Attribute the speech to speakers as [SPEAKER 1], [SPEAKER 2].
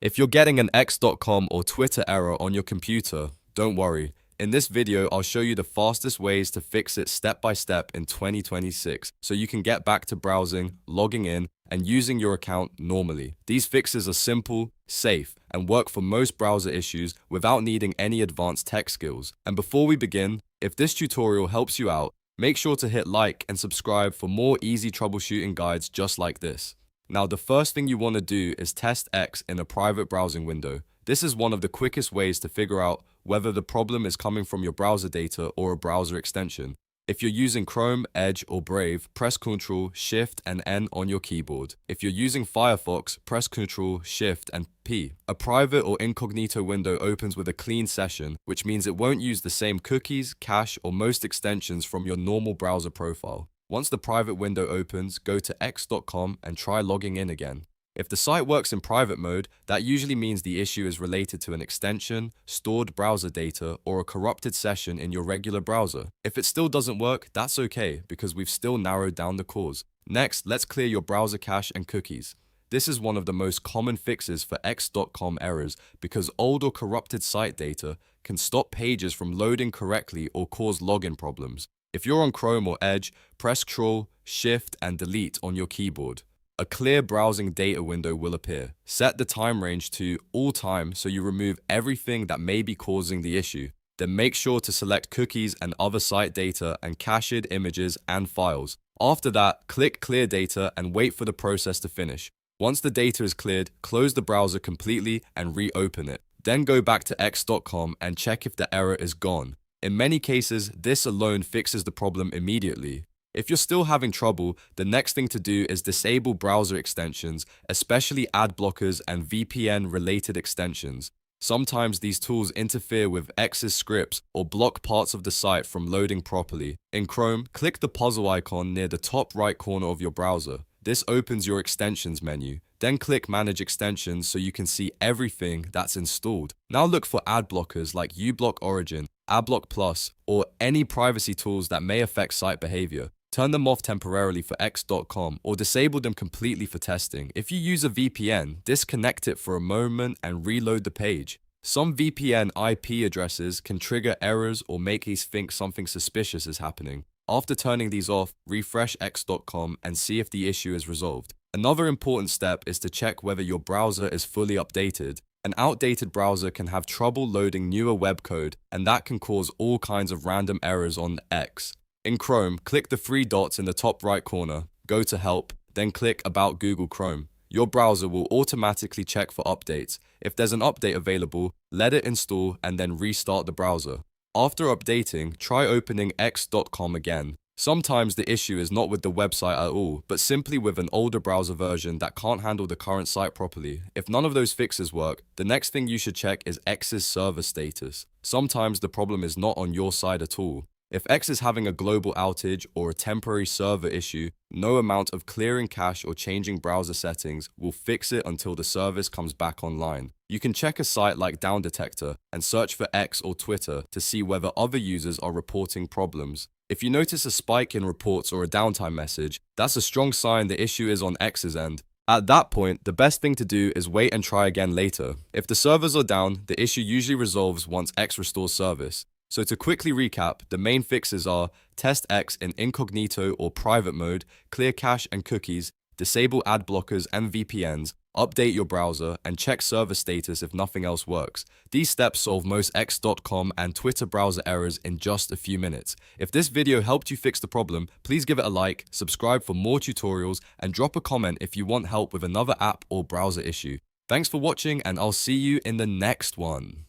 [SPEAKER 1] If you're getting an x.com or Twitter error on your computer, don't worry. In this video, I'll show you the fastest ways to fix it step by step in 2026 so you can get back to browsing, logging in, and using your account normally. These fixes are simple, safe, and work for most browser issues without needing any advanced tech skills. And before we begin, if this tutorial helps you out, make sure to hit like and subscribe for more easy troubleshooting guides just like this. Now, the first thing you want to do is test X in a private browsing window. This is one of the quickest ways to figure out whether the problem is coming from your browser data or a browser extension. If you're using Chrome, Edge, or Brave, press Ctrl, Shift, and N on your keyboard. If you're using Firefox, press Ctrl, Shift, and P. A private or incognito window opens with a clean session, which means it won't use the same cookies, cache, or most extensions from your normal browser profile. Once the private window opens, go to x.com and try logging in again. If the site works in private mode, that usually means the issue is related to an extension, stored browser data, or a corrupted session in your regular browser. If it still doesn't work, that's okay, because we've still narrowed down the cause. Next, let's clear your browser cache and cookies. This is one of the most common fixes for x.com errors because old or corrupted site data can stop pages from loading correctly or cause login problems. If you're on Chrome or Edge, press Ctrl, Shift, and Delete on your keyboard. A clear browsing data window will appear. Set the time range to all time so you remove everything that may be causing the issue. Then make sure to select cookies and other site data and cached images and files. After that, click Clear Data and wait for the process to finish. Once the data is cleared, close the browser completely and reopen it. Then go back to x.com and check if the error is gone. In many cases, this alone fixes the problem immediately. If you're still having trouble, the next thing to do is disable browser extensions, especially ad blockers and VPN-related extensions. Sometimes these tools interfere with X's scripts or block parts of the site from loading properly. In Chrome, click the puzzle icon near the top right corner of your browser. This opens your extensions menu. Then click Manage Extensions so you can see everything that's installed. Now look for ad blockers like uBlock Origin, AdBlock Plus, or any privacy tools that may affect site behavior. Turn them off temporarily for x.com or disable them completely for testing. If you use a VPN, disconnect it for a moment and reload the page. Some VPN IP addresses can trigger errors or make us think something suspicious is happening. After turning these off, refresh x.com and see if the issue is resolved. Another important step is to check whether your browser is fully updated. An outdated browser can have trouble loading newer web code, and that can cause all kinds of random errors on X. In Chrome, click the three dots in the top right corner, go to Help, then click About Google Chrome. Your browser will automatically check for updates. If there's an update available, let it install and then restart the browser. After updating, try opening x.com again. Sometimes the issue is not with the website at all, but simply with an older browser version that can't handle the current site properly. If none of those fixes work, the next thing you should check is X's server status. Sometimes the problem is not on your side at all. If X is having a global outage or a temporary server issue, no amount of clearing cache or changing browser settings will fix it until the service comes back online. You can check a site like Down Detector and search for X or Twitter to see whether other users are reporting problems. If you notice a spike in reports or a downtime message, that's a strong sign the issue is on X's end. At that point, the best thing to do is wait and try again later. If the servers are down, the issue usually resolves once X restores service. So to quickly recap, the main fixes are test X in incognito or private mode, clear cache and cookies, disable ad blockers and VPNs, update your browser, and check server status if nothing else works. These steps solve most x.com and Twitter browser errors in just a few minutes. If this video helped you fix the problem, please give it a like, subscribe for more tutorials, and drop a comment if you want help with another app or browser issue. Thanks for watching, and I'll see you in the next one.